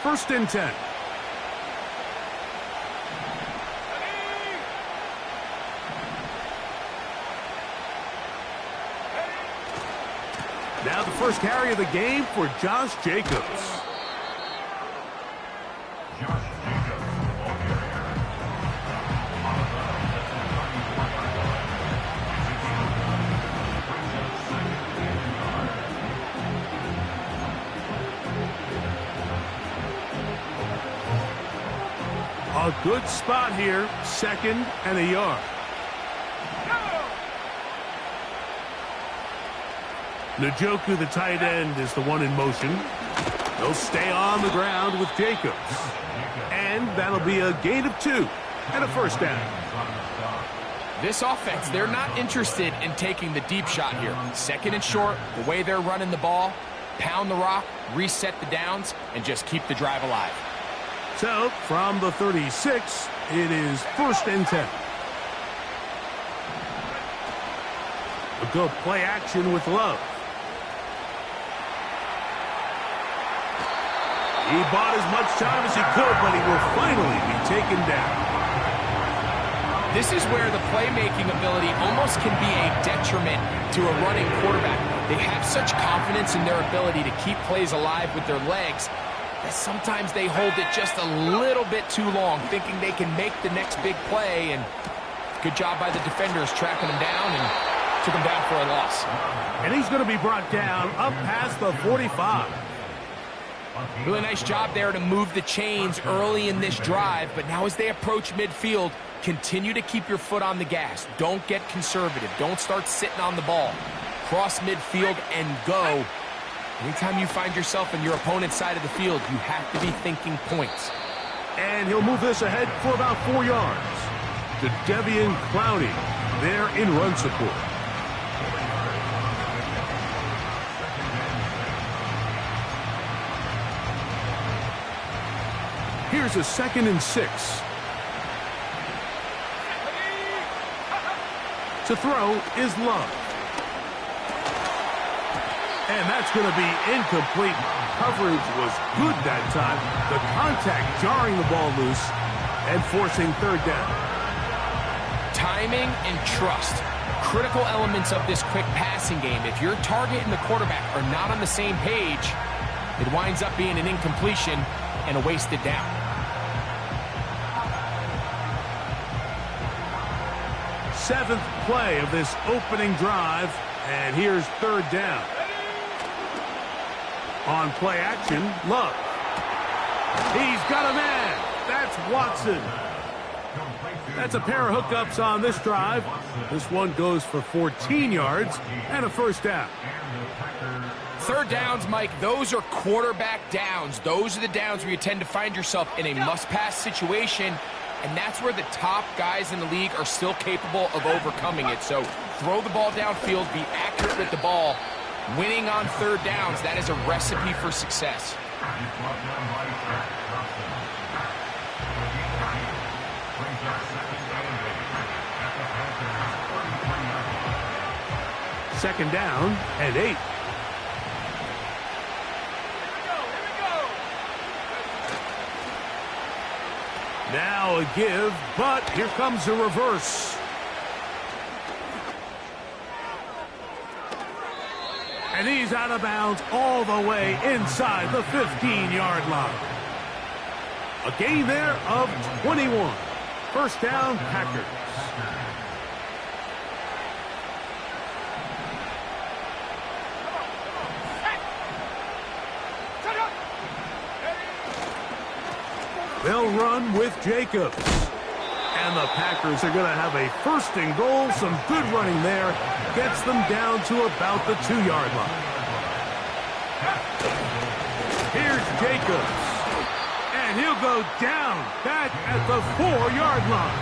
First and 10. Now the first carry of the game for Josh Jacobs. A good spot here, 2nd and a yard. Njoku, the tight end, is the one in motion. He'll stay on the ground with Jacobs. And that'll be a gain of 2 and a first down. This offense, they're not interested in taking the deep shot here. 2nd and short, the way they're running the ball, pound the rock, reset the downs, and just keep the drive alive. So, from the 36, it is 1st and 10. A good play action with Love. He bought as much time as he could, but he will finally be taken down. This is where the playmaking ability almost can be a detriment to a running quarterback. They have such confidence in their ability to keep plays alive with their legs that sometimes they hold it just a little bit too long, thinking they can make the next big play. And good job by the defenders tracking him down and took him down for a loss. And he's going to be brought down up past the 45. Really nice job there to move the chains early in this drive, but now as they approach midfield, continue to keep your foot on the gas. Don't get conservative. Don't start sitting on the ball. Cross midfield and go. Anytime you find yourself on your opponent's side of the field, you have to be thinking points. And he'll move this ahead for about 4 yards. To Devian Clowney there in run support. Here's a 2nd and 6. To throw is Love. And that's going to be incomplete. Coverage was good that time. The contact jarring the ball loose and forcing 3rd down. Timing and trust. Critical elements of this quick passing game. If your target and the quarterback are not on the same page, it winds up being an incompletion and a wasted down. Seventh play of this opening drive, and here's 3rd down. On play action, Love. He's got a man. That's Watson. That's a pair of hookups on this drive. This one goes for 14 yards and a first down. 3rd downs, Mike, those are quarterback downs. Those are the downs where you tend to find yourself in a must-pass situation, and that's where the top guys in the league are still capable of overcoming it. So throw the ball downfield, be accurate with the ball. Winning on 3rd downs, that is a recipe for success. Second down and 8. Now a give, but here comes a reverse. And he's out of bounds all the way inside the 15-yard line. A gain there of 21. First down, Packers. They'll run with Jacobs. And the Packers are going to have a 1st and goal. Some good running there. Gets them down to about the 2-yard line. Here's Jacobs. And he'll go down back at the 4-yard line.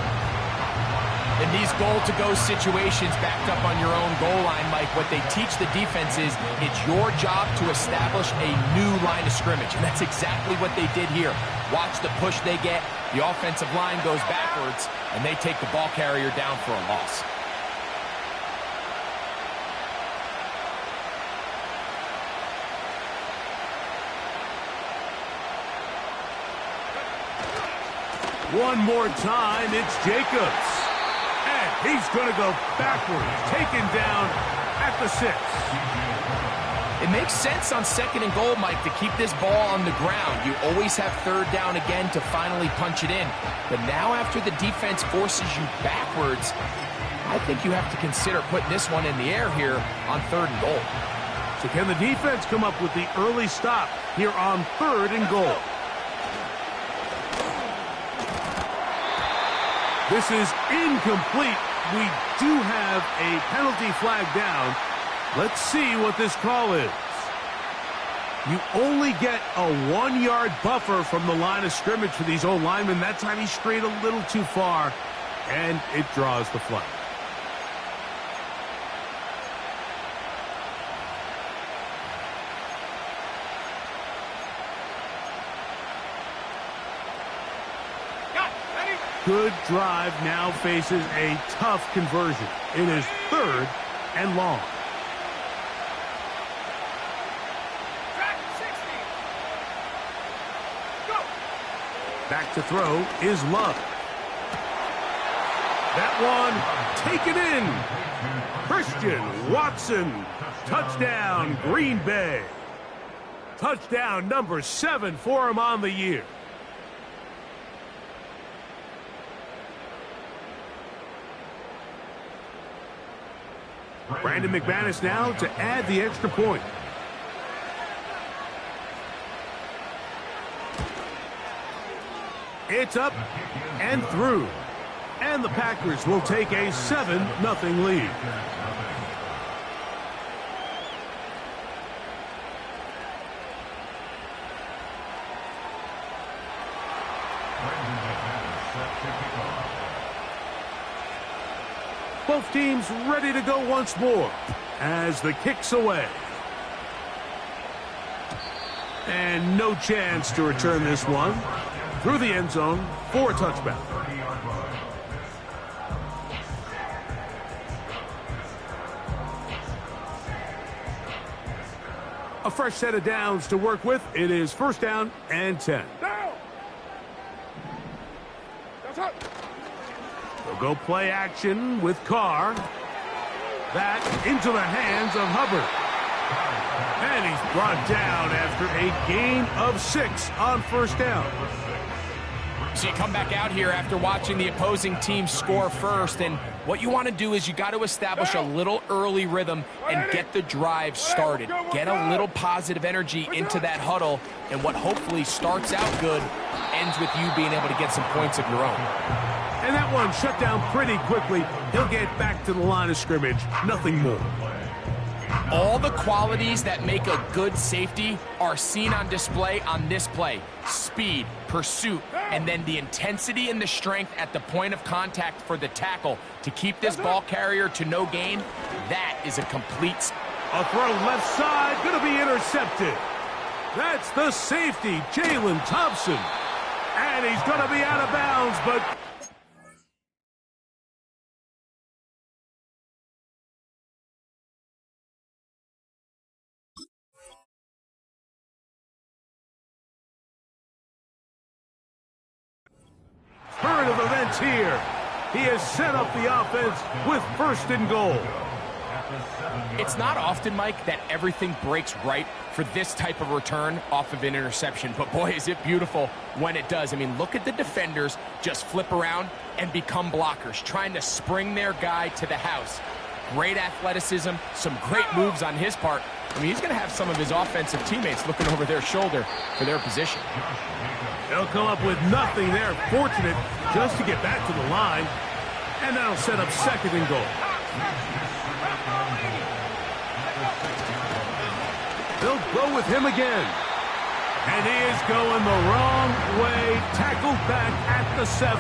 In these goal-to-go situations backed up on your own goal line, Mike, what they teach the defense is it's your job to establish a new line of scrimmage. And that's exactly what they did here. Watch the push they get. The offensive line goes backwards, and they take the ball carrier down for a loss. One more time, it's Jacobs. And he's going to go backwards, taken down at the 6. It makes sense on 2nd and goal, Mike, to keep this ball on the ground. You always have 3rd down again to finally punch it in. But now after the defense forces you backwards, I think you have to consider putting this one in the air here on 3rd and goal. So can the defense come up with the early stop here on 3rd and goal? This is incomplete. We do have a penalty flag down. Let's see what this call is. You only get a 1-yard buffer from the line of scrimmage for these old linemen. That time he strayed a little too far, and it draws the flag. Good drive now faces a tough conversion. It is 3rd and long. Back to throw is Love. That one taken in. Christian Watson. Touchdown, Green Bay. Touchdown number 7 for him on the year. Brandon McManus now to add the extra point. It's up and through. And the Packers will take a 7-0 lead. Both teams ready to go once more as the kick's away. And no chance to return this one through the end zone for a touchback. A fresh set of downs to work with. It is 1st down and 10. They'll go play action with Carr. That into the hands of Hubbard. And he's brought down after a gain of 6 on 1st down. So you come back out here after watching the opposing team score first, and what you want to do is you got to establish a little early rhythm and get the drive started. Get a little positive energy into that huddle, and what hopefully starts out good ends with you being able to get some points of your own. And that one shut down pretty quickly. He'll get back to the line of scrimmage. Nothing more. All the qualities that make a good safety are seen on display on this play. Speed, pursuit, and then the intensity and the strength at the point of contact for the tackle to keep this ball carrier to no gain. That is a complete... A throw left side, going to be intercepted. That's the safety, Jalen Thompson. And he's going to be out of bounds, but... Turn of events here. He has set up the offense with 1st and goal. It's not often, Mike, that everything breaks right for this type of return off of an interception. But boy, is it beautiful when it does. I mean, look at the defenders just flip around and become blockers, trying to spring their guy to the house. Great athleticism, some great moves on his part. I mean, he's going to have some of his offensive teammates looking over their shoulder for their position. They'll come up with nothing there. Fortunate just to get back to the line. And that'll set up 2nd and goal. They'll go with him again. And he is going the wrong way. Tackled back at the 7.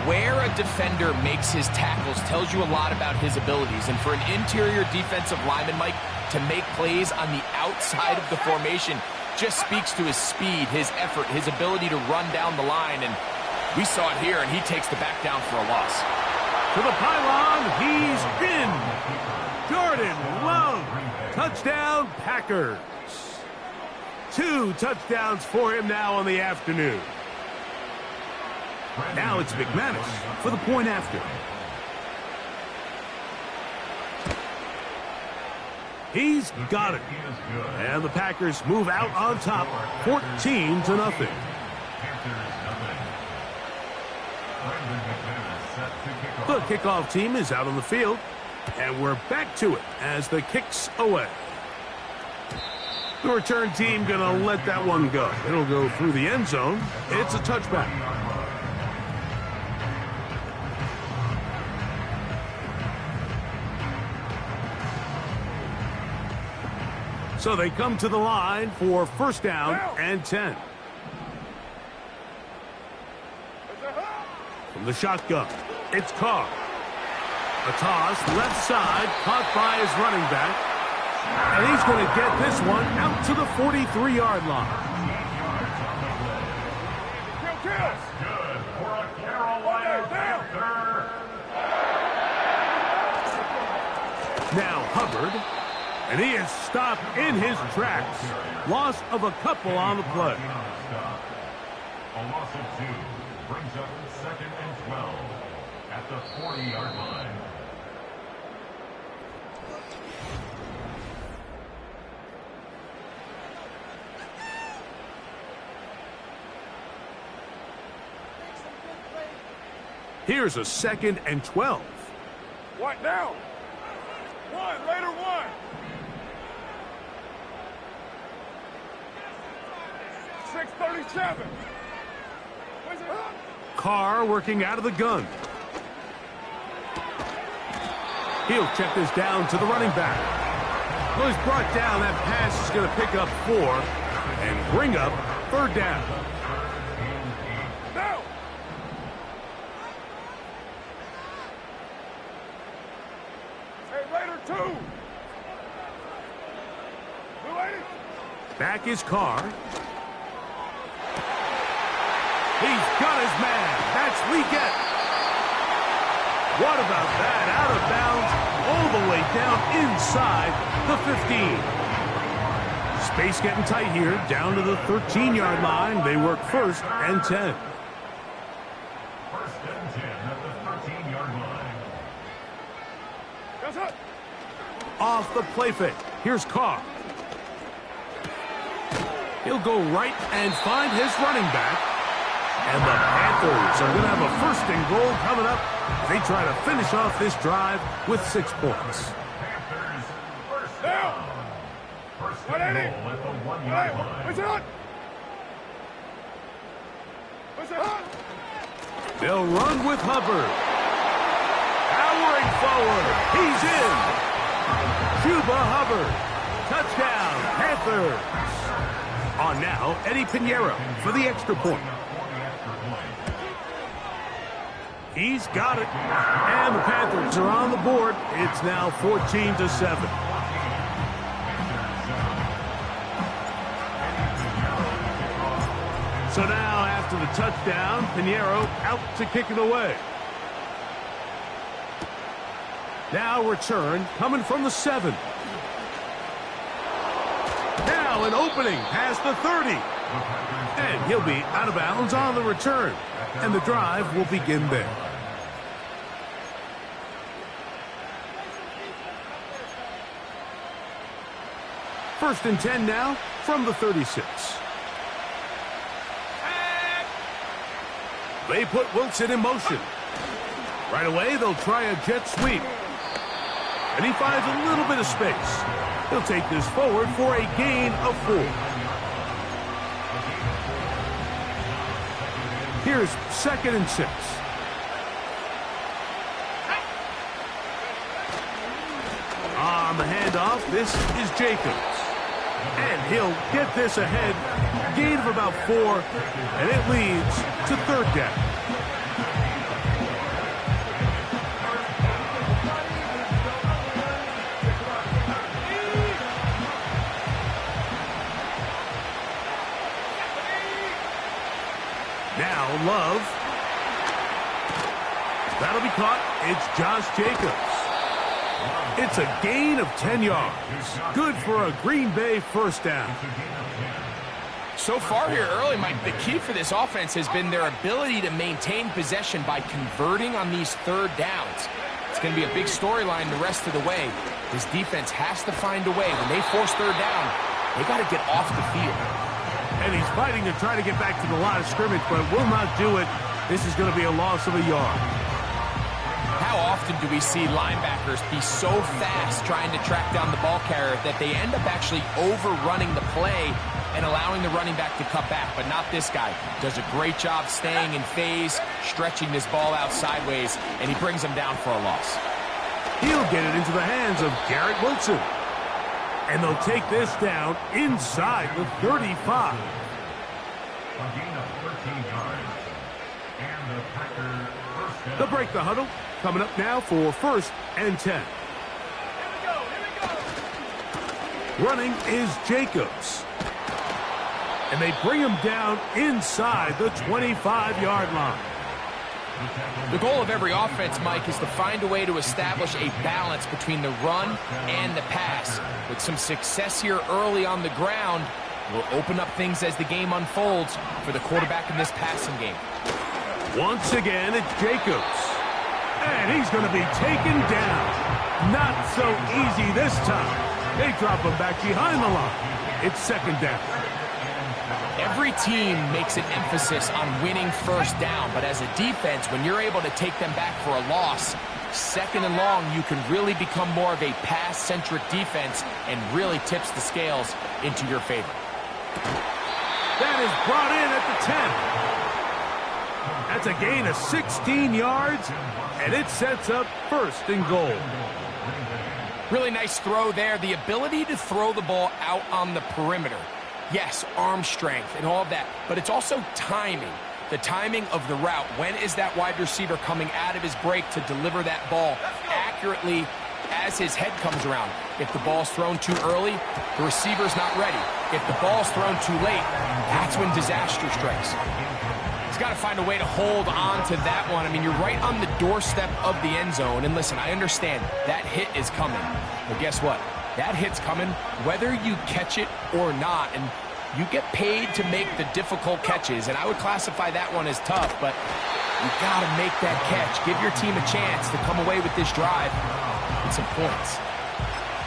Where a defender makes his tackles tells you a lot about his abilities. And for an interior defensive lineman, Mike, to make plays on the outside of the formation just speaks to his speed, his effort, his ability to run down the line. And we saw it here, and he takes the back down for a loss. To the pylon, he's in. Jordan Love, touchdown Packers. 2 touchdowns for him now on the afternoon. Now it's McManus for the point after. He's got it. And the Packers move out on top, 14-0. The kickoff team is out on the field, and we're back to it as the kick's away. The return team going to let that one go. It'll go through the end zone. It's a touchback. So they come to the line for first down and 10. From the shotgun, it's Carr. A toss, left side, caught by his running back. And he's going to get this one out to the 43-yard line. Good for a Carolina Panther. Now Hubbard, and he is stopped in his tracks. Loss of a couple on the play. A loss of 2 brings up 2nd and 12 at the 40-yard line. Here's a 2nd and 12. What now? One, later one. 6:37. Carr working out of the gun. He'll check this down to the running back. Well, he's brought down. That pass is going to pick up 4 and bring up 3rd down. Now. Hey, later 2. 280. Back is Carr. He's got his man. That's Leggett. What about that? Out of bounds, all the way down inside the 15. Space getting tight here, down to the 13-yard line. They work 1st and 10. 1st and 10 at the 13-yard line. That's it. Off the play fake. Here's Carr. He'll go right and find his running back. And the Panthers are going to have a 1st and goal coming up. They try to finish off this drive with 6 points. Panthers first Down. down. 1st and goal at the 1-yard line. What's it? What's it? They'll run with Hubbard. Powering forward. He's in. Cuba Hubbard. Touchdown, Panthers. On now, Eddie Pinheiro for the extra point. He's got it. And the Panthers are on the board. It's now 14-7. So now, after the touchdown, Pinheiro out to kick it away. Now return coming from the 7. Now an opening past the 30. And he'll be out of bounds on the return. And the drive will begin there. First and 10 now from the 36. They put Wilson in motion. Right away, they'll try a jet sweep. And he finds a little bit of space. He'll take this forward for a gain of 4. Here's 2nd and 6. On the handoff, this is Jacobs. And he'll get this ahead. Gain of about 4, and it leads to 3rd down. Now Love. That'll be caught. It's Josh Jacobs. It's a gain of 10 yards. Good for a Green Bay 1st down. So far here early, Mike, the key for this offense has been their ability to maintain possession by converting on these third downs. It's going to be a big storyline the rest of the way. This defense has to find a way. When they force third down, they got to get off the field. And he's fighting to try to get back to the line of scrimmage, but will not do it. This is going to be a loss of a yard. How often do we see linebackers be so fast trying to track down the ball carrier that they end up actually overrunning the play and allowing the running back to cut back? But not this guy. Does a great job staying in phase, stretching this ball out sideways, and he brings him down for a loss. He'll get it into the hands of Garrett Wilson. And they'll take this down inside the 35. A gain of 13 yards. And the Packers first down. They'll break the huddle. Coming up now for 1st and 10. Running is Jacobs. And they bring him down inside the 25-yard line. The goal of every offense, Mike, is to find a way to establish a balance between the run and the pass. With some success here early on the ground, will open up things as the game unfolds for the quarterback in this passing game. Once again, it's Jacobs. And he's going to be taken down. Not so easy this time. They drop him back behind the line. It's 2nd down. Every team makes an emphasis on winning first down, but as a defense, when you're able to take them back for a loss, 2nd and long, you can really become more of a pass-centric defense and really tips the scales into your favor. That is brought in at the 10. That's a gain of 16 yards, and it sets up 1st and goal. Really nice throw there. The ability to throw the ball out on the perimeter. Yes, arm strength and all of that, but it's also timing. The timing of the route. When is that wide receiver coming out of his break to deliver that ball accurately as his head comes around? If the ball's thrown too early, the receiver's not ready. If the ball's thrown too late, that's when disaster strikes. He's got to find a way to hold on to that one. I mean, you're right on the doorstep of the end zone. And listen, I understand that hit is coming. But guess what? That hit's coming whether you catch it or not. And you get paid to make the difficult catches. And I would classify that one as tough, but you got to make that catch. Give your team a chance to come away with this drive with some points.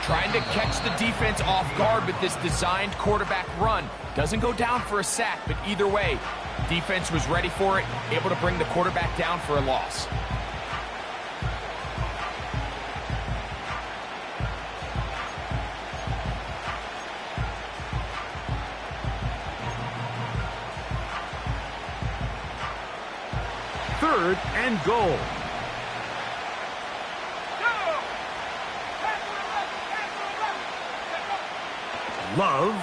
Trying to catch the defense off guard with this designed quarterback run. Doesn't go down for a sack, but either way, defense was ready for it, able to bring the quarterback down for a loss. Third and goal. Love.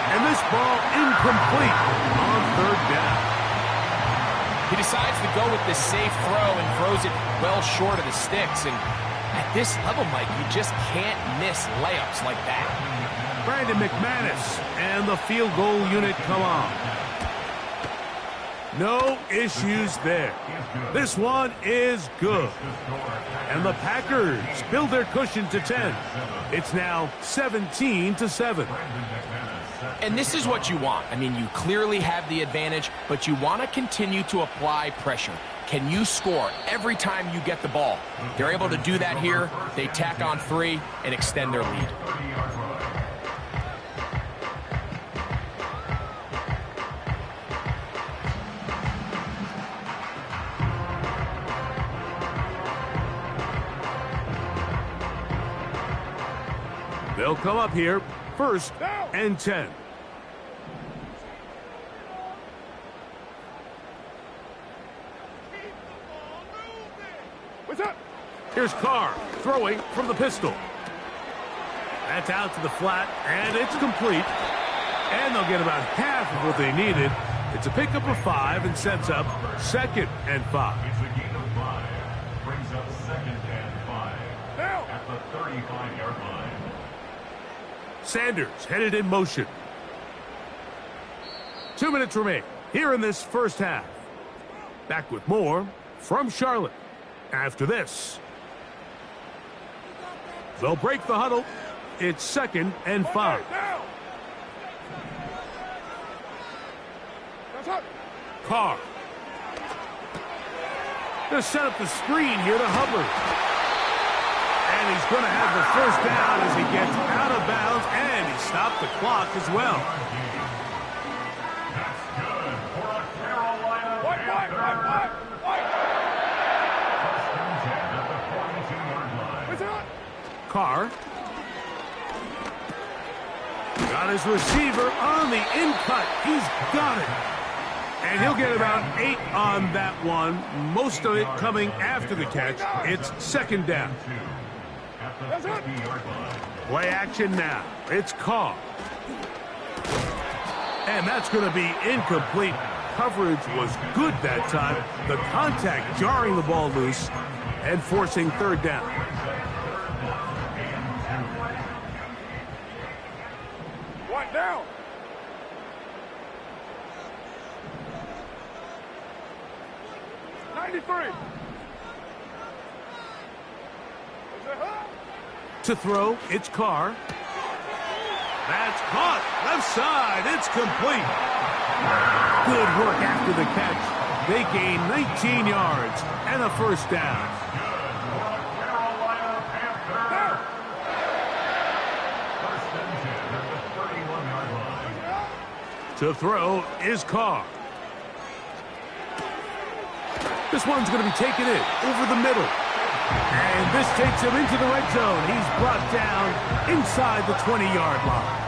And this ball incomplete on 3rd down. He decides to go with the safe throw and throws it well short of the sticks. And at this level, Mike, you just can't miss layups like that. Brandon McManus and the field goal unit come on. No issues there. This one is good. And the Packers build their cushion to 10. It's now 17-7. And this is what you want. I mean, you clearly have the advantage, but you want to continue to apply pressure. Can you score every time you get the ball? They're able to do that here. They tack on 3 and extend their lead. They'll come up here, 1st and 10. What's up? Here's Carr throwing from the pistol. That's out to the flat, and it's complete. And they'll get about half of what they needed. It's a pickup of 5 and sets up 2nd and 5. It's a gain of 5. Brings up 2nd and 5. Now. At the 35-yard line. Sanders headed in motion. 2 minutes remain here in this 1st half. Back with more from Charlotte after this. They'll break the huddle. It's 2nd and 5. That's it. Carr. Gonna set up the screen here to Hubbard. And he's going to have the first down as he gets out of bounds, and he stopped the clock as well. That's good for a Carolina Panther. First and 10 at the 42-yard line. That's it. Carr. Got his receiver on the in-cut. He's got it. And he'll get about 8 on that one. Most of it coming after the catch. It's second down. That's it. Play action now. It's Carr. And that's going to be incomplete. Coverage was good that time. The contact jarring the ball loose and forcing third down. One down. To throw, it's Carr. That's caught. Left side. It's complete. Good work after the catch. They gain 19 yards and a first down. Carolina Panther. First and 10 at the 31-yard line. To throw is Carr. This one's going to be taken in over the middle. And this takes him into the red zone. He's brought down inside the 20-yard line.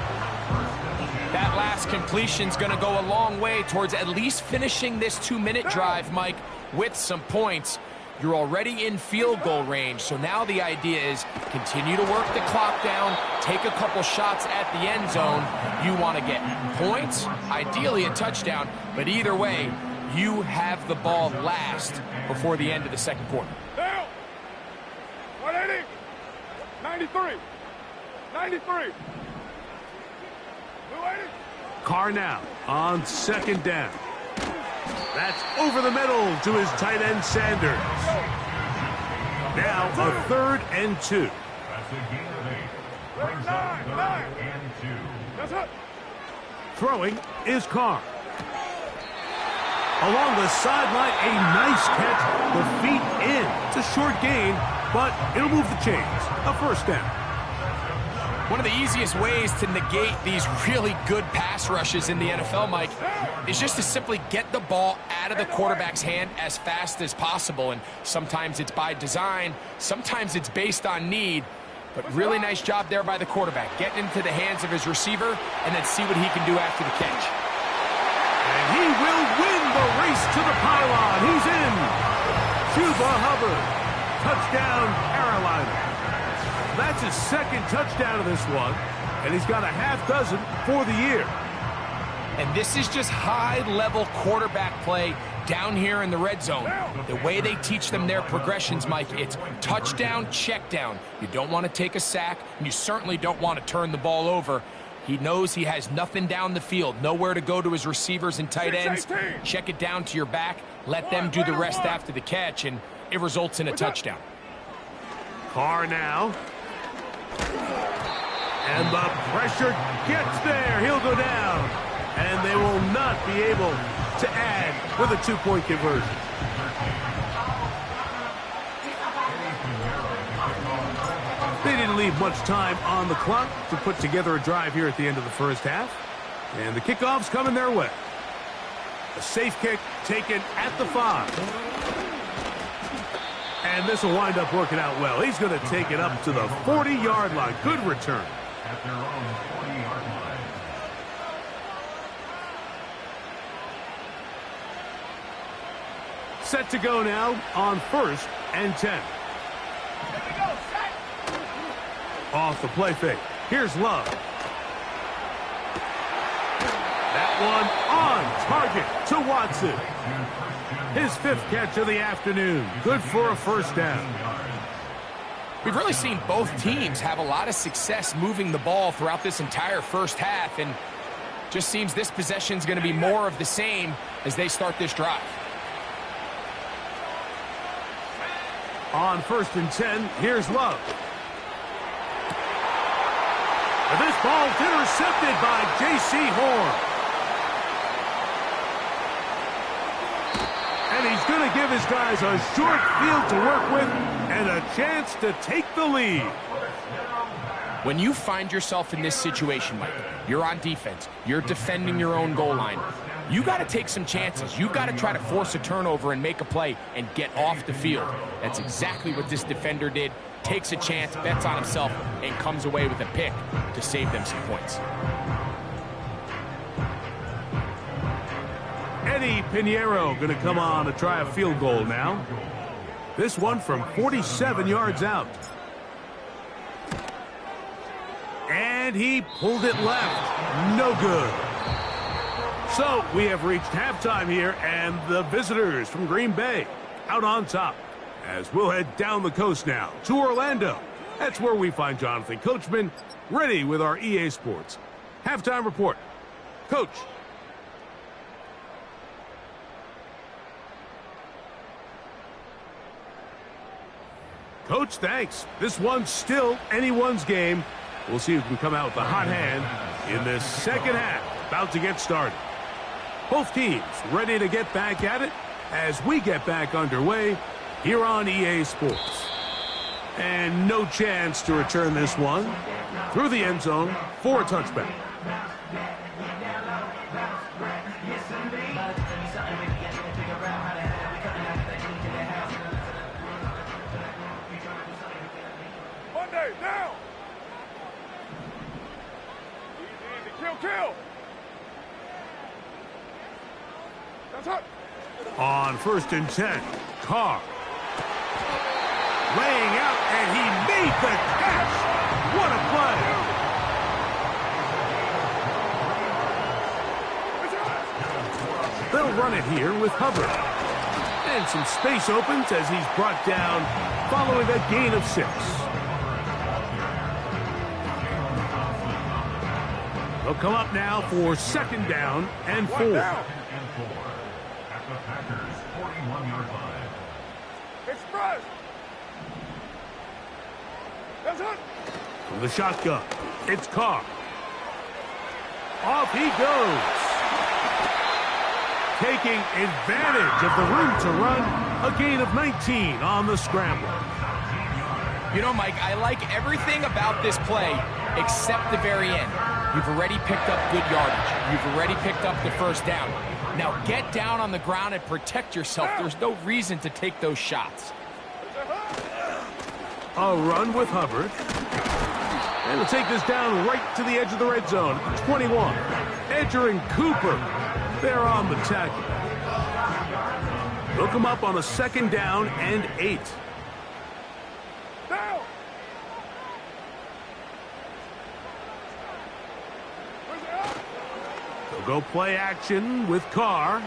That last completion's going to go a long way towards at least finishing this 2-minute drive, Mike, with some points. You're already in field goal range, so now the idea is continue to work the clock down, take a couple shots at the end zone. You want to get points, ideally a touchdown, but either way, you have the ball last before the end of the second quarter. Down. 180. 93. 93. 280. Carr now on second down. That's over the middle to his tight end Sanders. Now a 3rd and 2. That's a gain of 8. Brings up 3rd and 2. That's it. Throwing is Carr. Along the sideline, a nice catch. The feet in. It's a short gain, but it'll move the chains. A first down. One of the easiest ways to negate these really good pass rushes in the NFL, Mike, is just to simply get the ball out of the quarterback's hand as fast as possible. And sometimes it's by design, sometimes it's based on need. But really nice job there by the quarterback. Getting into the hands of his receiver and then see what he can do after the catch. And he will win the race to the pylon. He's in. Chuba Hubbard. Touchdown, Carolina. That's his second touchdown of this one, and he's got a half dozen for the year. And this is just high-level quarterback play down here in the red zone. The way they teach them their progressions, Mike, it's touchdown, check down. You don't want to take a sack, and you certainly don't want to turn the ball over. He knows he has nothing down the field, nowhere to go to his receivers and tight ends. Check it down to your back, let them do the rest after the catch, and it results in a touchdown. Carr now. And the pressure gets there. He'll go down. And they will not be able to add with a 2-point conversion. They didn't leave much time on the clock to put together a drive here at the end of the first half. And the kickoff's coming their way. A safe kick taken at the 5. And this will wind up working out well. He's going to take it up to the 40-yard line. Good return. At their own 40-yard line. Set to go now on 1st and 10. Off the play fake. Here's Love. That one on target to Watson. His 5th catch of the afternoon. Good for a first down. We've really seen both teams have a lot of success moving the ball throughout this entire first half, and just seems this possession is going to be more of the same as they start this drive. On 1st and 10, here's Love. And this ball's intercepted by J.C. Horn. And he's going to give his guys a short field to work with and a chance to take the lead. When you find yourself in this situation, Mike, you're on defense, you're defending your own goal line, you got to take some chances. You got to try to force a turnover and make a play and get off the field. That's exactly what this defender did. Takes a chance, bets on himself, and comes away with a pick to save them some points. Eddie Pinheiro going to come on to try a field goal now. This one from 47 yards out. And he pulled it left. No good. So we have reached halftime here, and the visitors from Green Bay out on top. As we'll head down the coast now to Orlando. That's where we find Jonathan Coachman ready with our EA Sports halftime report. Coach. Coach, thanks. This one's still anyone's game. We'll see who can come out with a hot hand in this second half. About to get started. Both teams ready to get back at it as we get back underway here on EA Sports. And no chance to return this one through the end zone for a touchback. Monday, now! Easy, kill! That's hot! On 1st and 10, Carr. Laying out, and he made the catch. What a play. They'll run it here with Hubbard. And some space opens as he's brought down following a gain of 6. They'll come up now for 2nd down and 4. At the Packers' 41-yard line. Express! That's hot! From the shotgun, it's Carr. Off he goes. Taking advantage of the room to run, a gain of 19 on the scramble. You know, Mike, I like everything about this play except the very end. You've already picked up good yardage. You've already picked up the 1st down. Now get down on the ground and protect yourself. There's no reason to take those shots. A run with Hubbard. And we'll take this down right to the edge of the red zone. 21. Edger and Cooper. They're on the tackle. They'll come up on a 2nd down and 8. Down! They'll go play action with Carr.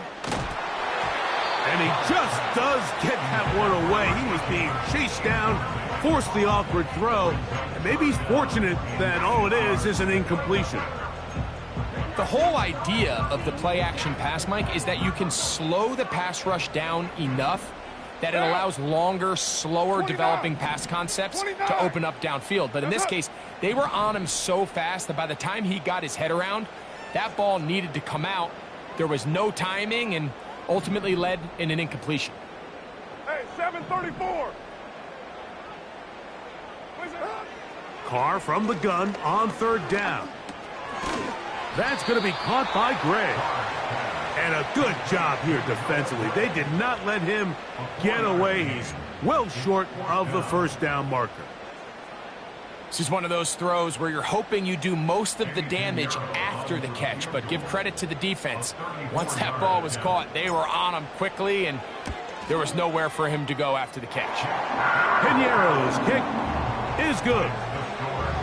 And he just does get that one away. He was being chased down, forced the awkward throw. And maybe he's fortunate that all it is an incompletion. The whole idea of the play-action pass, Mike, is that you can slow the pass rush down enough that it allows longer, slower developing pass concepts to open up downfield. But in this case, they were on him so fast that by the time he got his head around, that ball needed to come out. There was no timing and ultimately led in an incompletion. Hey, 734! Carr from the gun on 3rd down. That's going to be caught by Gray. And a good job here defensively. They did not let him get away. He's well short of the 1st down marker. This is one of those throws where you're hoping you do most of the damage after the catch, but give credit to the defense. Once that ball was caught, they were on him quickly, and there was nowhere for him to go after the catch. Pinheiro's kick is good.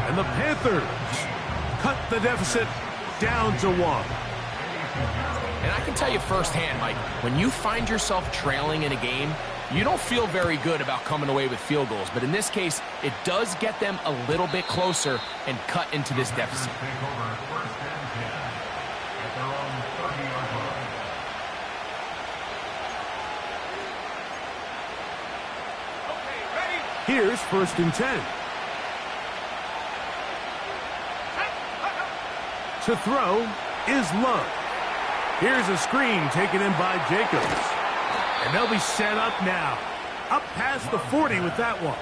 And the Panthers cut the deficit down to 1. And I can tell you firsthand, Mike, when you find yourself trailing in a game, you don't feel very good about coming away with field goals. But in this case, it does get them a little bit closer and cut into this deficit. Here's 1st and 10. To throw is Love. Here's a screen taken in by Jacobs. And they'll be set up now. Up past the 40 with that one.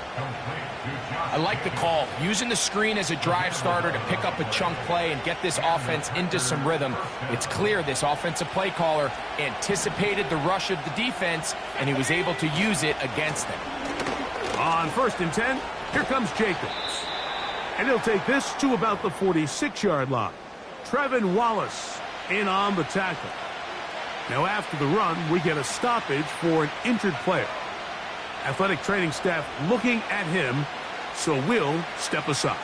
I like the call. Using the screen as a drive starter to pick up a chunk play and get this offense into some rhythm. It's clear this offensive play caller anticipated the rush of the defense, and he was able to use it against them. On 1st and 10, here comes Jacobs. And he'll take this to about the 46-yard line. Trevin Wallace in on the tackle. Now after the run, we get a stoppage for an injured player. Athletic training staff looking at him, so we'll step aside.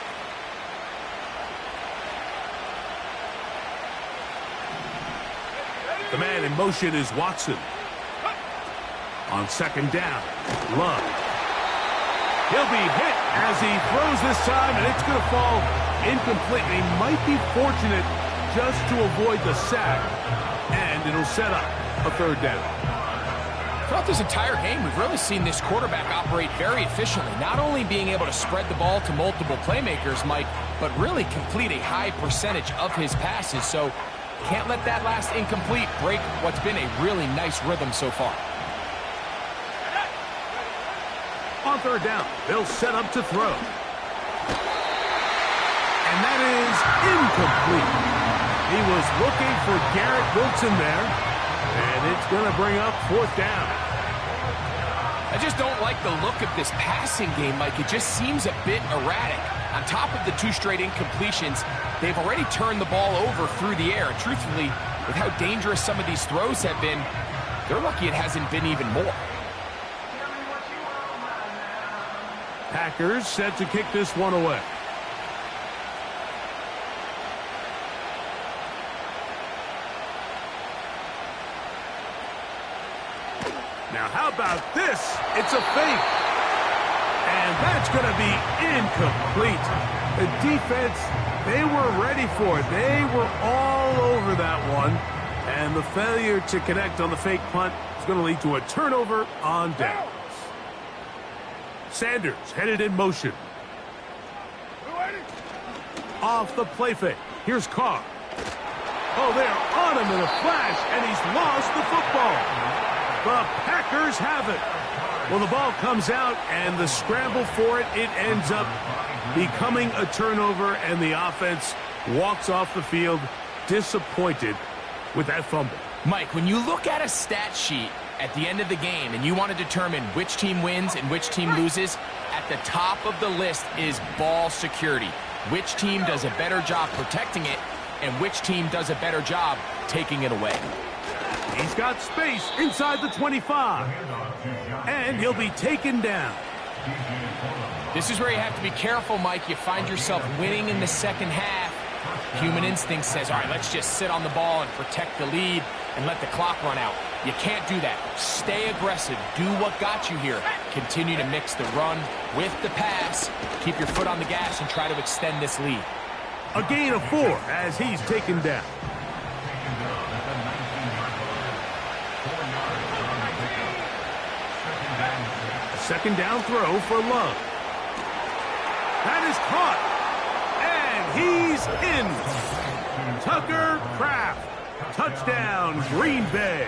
The man in motion is Watson. On 2nd down, Love. He'll be hit as he throws this time, and it's going to fall incomplete. He might be fortunate just to avoid the sack, and it'll set up a 3rd down. Throughout this entire game, we've really seen this quarterback operate very efficiently, not only being able to spread the ball to multiple playmakers, Mike, but really complete a high percentage of his passes. So can't let that last incomplete break what's been a really nice rhythm so far. On 3rd down, they'll set up to throw. And that is incomplete. He was looking for Garrett Wilson there, and it's going to bring up 4th down. I just don't like the look of this passing game, Mike. It just seems a bit erratic. On top of the 2 straight incompletions, they've already turned the ball over through the air. And truthfully, with how dangerous some of these throws have been, they're lucky it hasn't been even more. Packers set to kick this one away. Now, how about this? It's a fake. And that's going to be incomplete. The defense, they were ready for it. They were all over that one. And the failure to connect on the fake punt is going to lead to a turnover on downs. Sanders headed in motion. Off the play fake. Here's Carr. Oh, they're on him in a flash, and he's lost the football. The Packers have it. Well, the ball comes out, and the scramble for it, it ends up becoming a turnover, and the offense walks off the field disappointed with that fumble. Mike, when you look at a stat sheet at the end of the game and you want to determine which team wins and which team loses, at the top of the list is ball security. Which team does a better job protecting it, and which team does a better job taking it away. He's got space inside the 25. And he'll be taken down. This is where you have to be careful, Mike. You find yourself winning in the second half. Human instinct says, all right, let's just sit on the ball and protect the lead and let the clock run out. You can't do that. Stay aggressive. Do what got you here. Continue to mix the run with the pass. Keep your foot on the gas and try to extend this lead. A gain of 4 as he's taken down. Second down throw for Love. That is caught. And he's in. Tucker Kraft. Touchdown, Green Bay.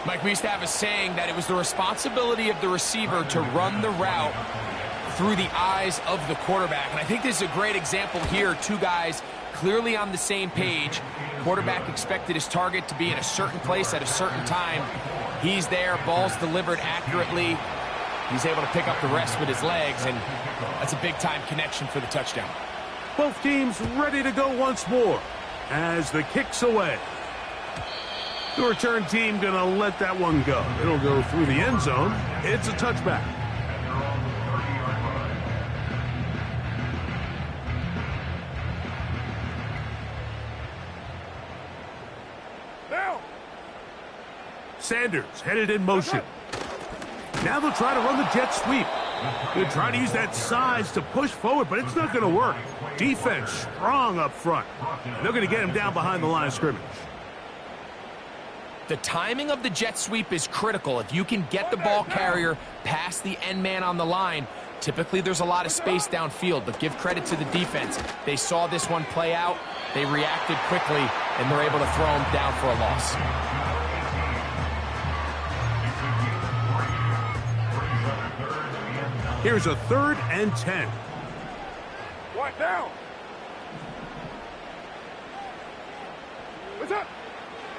Mike, we used to have a saying that it was the responsibility of the receiver to run the route through the eyes of the quarterback. And I think this is a great example here. 2 guys clearly on the same page. Quarterback expected his target to be in a certain place at a certain time. He's there, ball's delivered accurately. He's able to pick up the rest with his legs, and that's a big-time connection for the touchdown. Both teams ready to go once more as the kick's away. The return team going to let that one go. It'll go through the end zone. It's a touchback. Sanders headed in motion. Now they'll try to run the jet sweep. They'll try to use that size to push forward, but it's not going to work. Defense strong up front. They're going to get him down behind the line of scrimmage. The timing of the jet sweep is critical. If you can get the ball carrier past the end man on the line, typically there's a lot of space downfield, but give credit to the defense. They saw this one play out, they reacted quickly, and they're able to throw him down for a loss. Here's a 3rd and 10. Right down. What's up?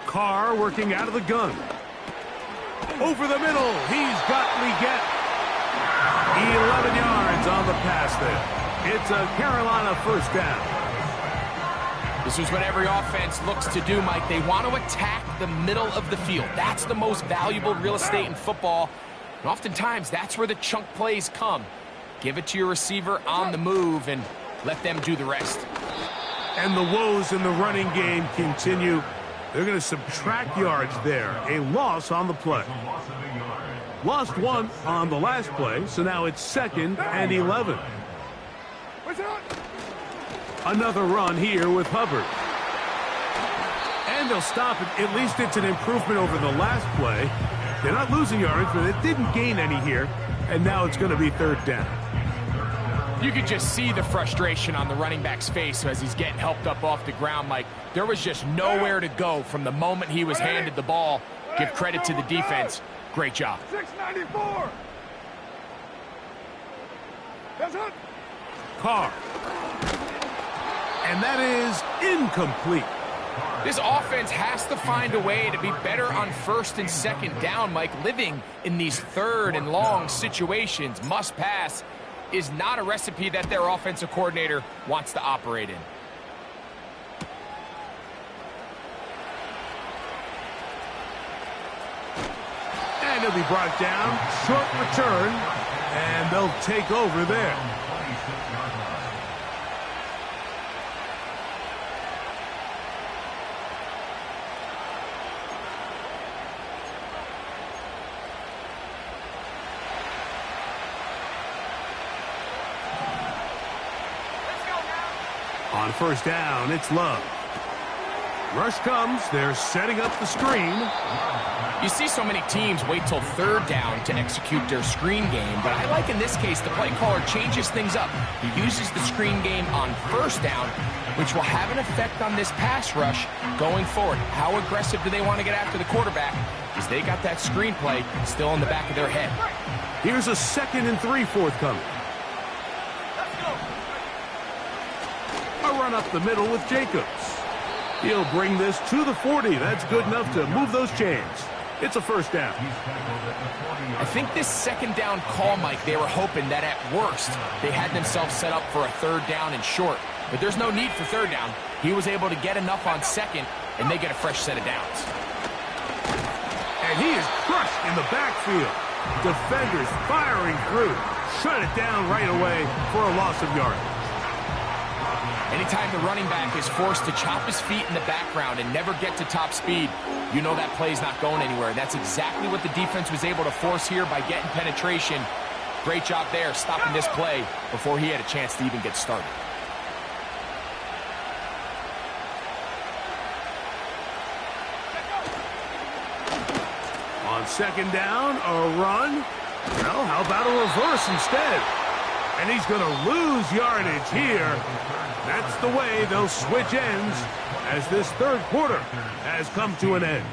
Carr working out of the gun. Over the middle. He's got Leggett. 11 yards on the pass there. It's a Carolina first down. This is what every offense looks to do, Mike. They want to attack the middle of the field. That's the most valuable real estate in football. And oftentimes, that's where the chunk plays come. Give it to your receiver on the move and let them do the rest. And the woes in the running game continue. They're going to subtract yards there. A loss on the play. Lost 1 on the last play, so now it's 2nd and 11. What's up? Another run here with Hubbard. And they'll stop it. At least it's an improvement over the last play. They're not losing yards, but it didn't gain any here. And now it's going to be 3rd down. You could just see the frustration on the running back's face as he's getting helped up off the ground, Mike. There was just nowhere to go from the moment he was handed the ball. Give credit to the defense. Great job. 694. That's it. Carr. And that is incomplete. This offense has to find a way to be better on 1st and 2nd down, Mike. Living in these 3rd and long situations, must pass, is not a recipe that their offensive coordinator wants to operate in. And he'll be brought down. Short return. And they'll take over there. On 1st down, it's Love. Rush comes. They're setting up the screen. You see so many teams wait till 3rd down to execute their screen game, but I like in this case the play caller changes things up. He uses the screen game on 1st down, which will have an effect on this pass rush going forward. How aggressive do they want to get after the quarterback? Because they got that screen play still in the back of their head. Here's a 2nd and 3 forthcoming. A run up the middle with Jacobs. He'll bring this to the 40. That's good enough to move those chains. It's a 1st down. I think this 2nd down call, Mike, they were hoping that at worst they had themselves set up for a 3rd down and short. But there's no need for 3rd down. He was able to get enough on 2nd, and they get a fresh set of downs. And he is crushed in the backfield. Defenders firing through. Shut it down right away for a loss of yardage. Anytime the running back is forced to chop his feet in the background and never get to top speed, you know that play's not going anywhere. That's exactly what the defense was able to force here by getting penetration. Great job there, stopping this play before he had a chance to even get started. On 2nd down, a run. Well, how about a reverse instead? And he's going to lose yardage here. That's the way they'll switch ends as this 3rd quarter has come to an end.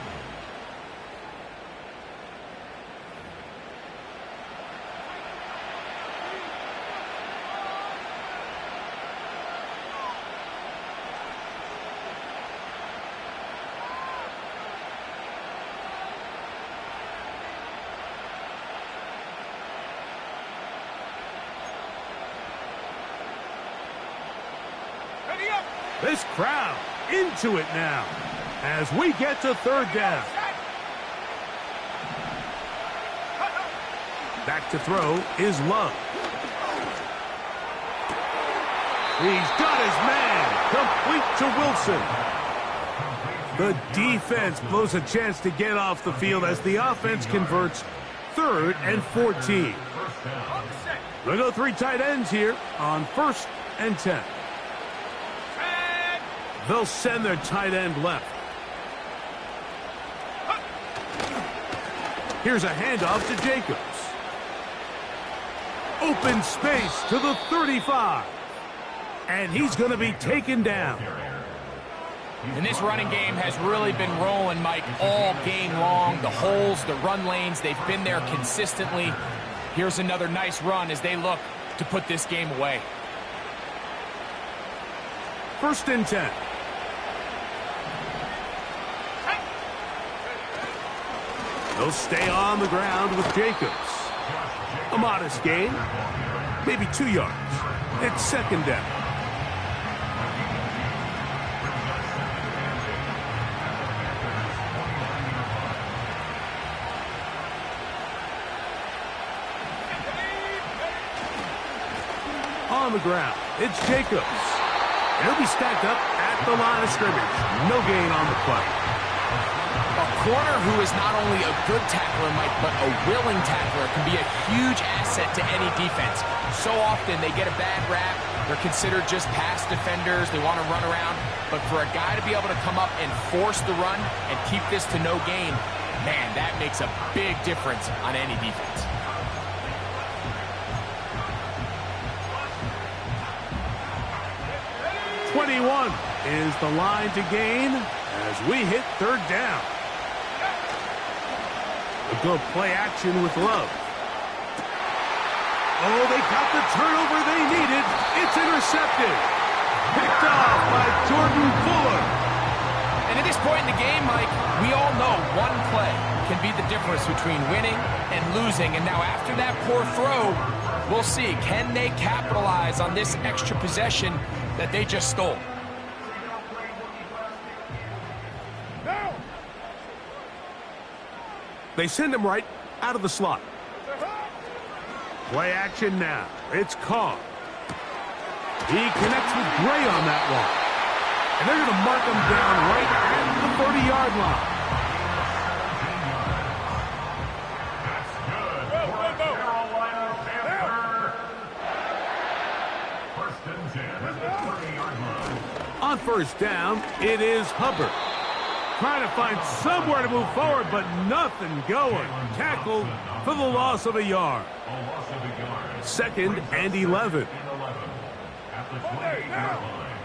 This crowd into it now as we get to 3rd down. Back to throw is Love. He's got his man complete to Wilson. The defense blows a chance to get off the field as the offense converts 3rd and 14. They'll go 3 tight ends here on 1st and 10. They'll send their tight end left. Here's a handoff to Jacobs. Open space to the 35. And he's going to be taken down. And this running game has really been rolling, Mike, all game long. The holes, the run lanes, they've been there consistently. Here's another nice run as they look to put this game away. 1st and 10. They'll stay on the ground with Jacobs. A modest gain, maybe 2 yards. It's 2nd down. On the ground, it's Jacobs. He'll be stacked up at the line of scrimmage. No gain on the play. A corner who is not only a good tackler, Mike, but a willing tackler can be a huge asset to any defense. So often they get a bad rap. They're considered just pass defenders. They want to run around. But for a guy to be able to come up and force the run and keep this to no gain, man, that makes a big difference on any defense. "21" is the line to gain as we hit 3rd down. We'll go play action with Love. Oh, they got the turnover they needed. It's intercepted. Picked off by Jordan Fuller. And at this point in the game, Mike, we all know one play can be the difference between winning and losing. And now after that poor throw, we'll see. Can they capitalize on this extra possession that they just stole? Now. They send him right out of the slot. Play action now. It's Carr. He connects with Gray on that one. And they're going to mark him down right at the 30-yard line. That's good for a Carolina Panther. 1st and 10 at the 30-yard line. On 1st down, it is Hubbard. Trying to find somewhere to move forward, but nothing going. Tackled for the loss of a yard. 2nd and 11. At the 28-yard line.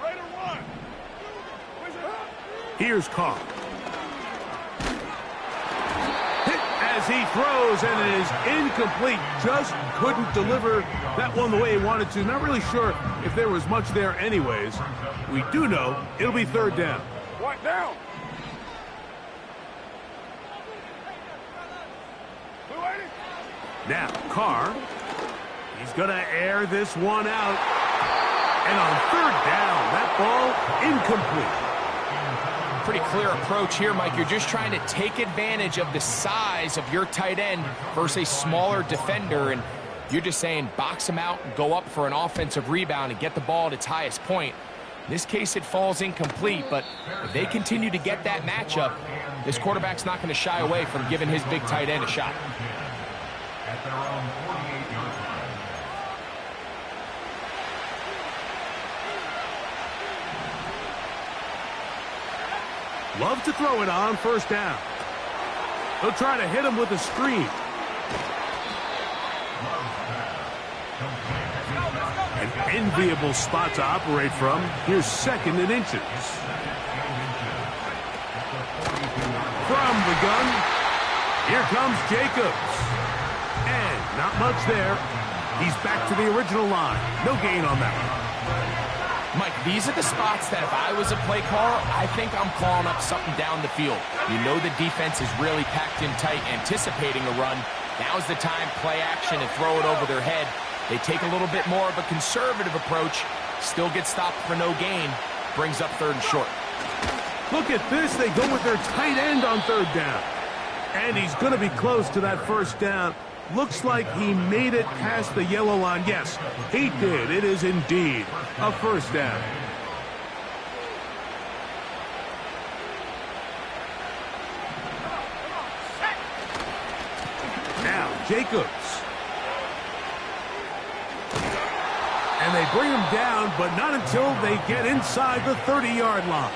Raider 1. Here's Carr. Hit as he throws, and it is incomplete. Just couldn't deliver that one the way he wanted to. Not really sure if there was much there anyways. We do know it'll be 3rd down. What down? Now, Carr, he's going to air this one out. And on 3rd down, that ball incomplete. Pretty clear approach here, Mike. You're just trying to take advantage of the size of your tight end versus a smaller defender, and you're just saying box him out, go up for an offensive rebound, and get the ball at its highest point. In this case, it falls incomplete, but if they continue to get that matchup, this quarterback's not going to shy away from giving his big tight end a shot. At their own 48-yard line. Love to throw it on 1st down. They'll try to hit him with a screen. An enviable spot to operate from. Here's 2nd and inches. From the gun, here comes Jacobs. And not much there. He's back to the original line. No gain on that one. Mike, these are the spots that if I was a play caller, I think I'm calling up something down the field. You know the defense is really packed in tight, anticipating a run. Now's the time, play action and throw it over their head. They take a little bit more of a conservative approach, still get stopped for no gain, brings up 3rd and short. Look at this. They go with their tight end on 3rd down. And he's going to be close to that 1st down. Looks like he made it past the yellow line. Yes, he did. It is indeed a 1st down. Now, Jacobs. And they bring him down, but not until they get inside the 30-yard line.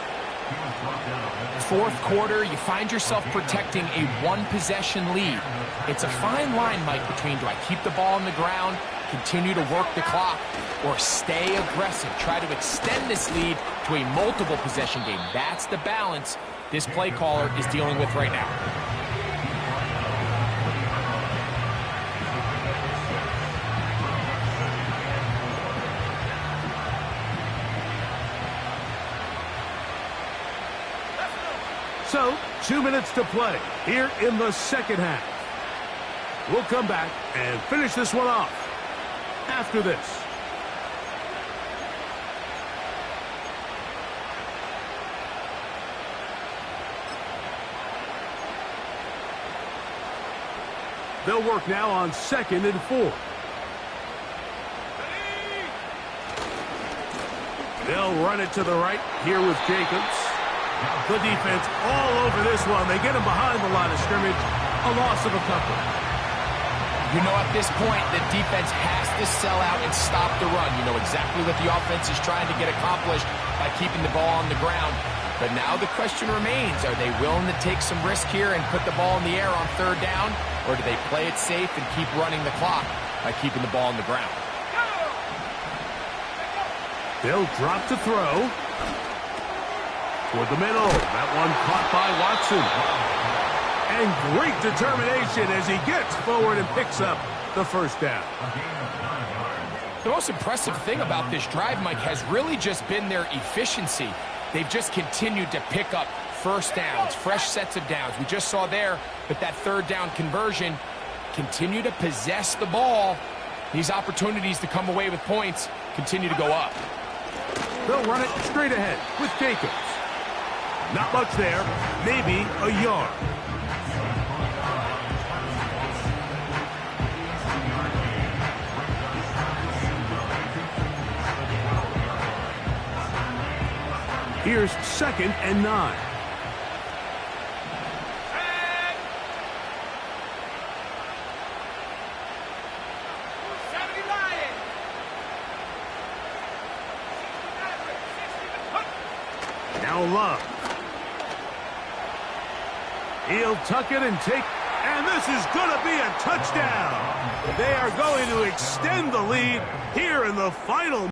4th quarter, you find yourself protecting a one-possession lead. It's a fine line, Mike, between do I keep the ball on the ground, continue to work the clock, or stay aggressive, try to extend this lead to a multiple possession game. That's the balance this play caller is dealing with right now. So, 2 minutes to play here in the second half. We'll come back and finish this one off after this. They'll work now on 2nd and 4. They'll run it to the right here with Jacobs. The defense all over this one. They get him behind the line of scrimmage. A loss of a couple. You know, at this point, the defense has to sell out and stop the run. You know exactly what the offense is trying to get accomplished by keeping the ball on the ground. But now the question remains, are they willing to take some risk here and put the ball in the air on 3rd down? Or do they play it safe and keep running the clock by keeping the ball on the ground? They'll drop to throw. Toward the middle. That one caught by Watson. And great determination as he gets forward and picks up the 1st down. The most impressive thing about this drive, Mike, has really just been their efficiency. They've just continued to pick up 1st downs, fresh sets of downs. We just saw there that 3rd down conversion, continue to possess the ball. These opportunities to come away with points continue to go up. They'll run it straight ahead with Jacobs. Not much there, maybe a yard. Here's 2nd and 9. Now Love. He'll tuck it and take, and this is going to be a touchdown. They are going to extend the lead here in the final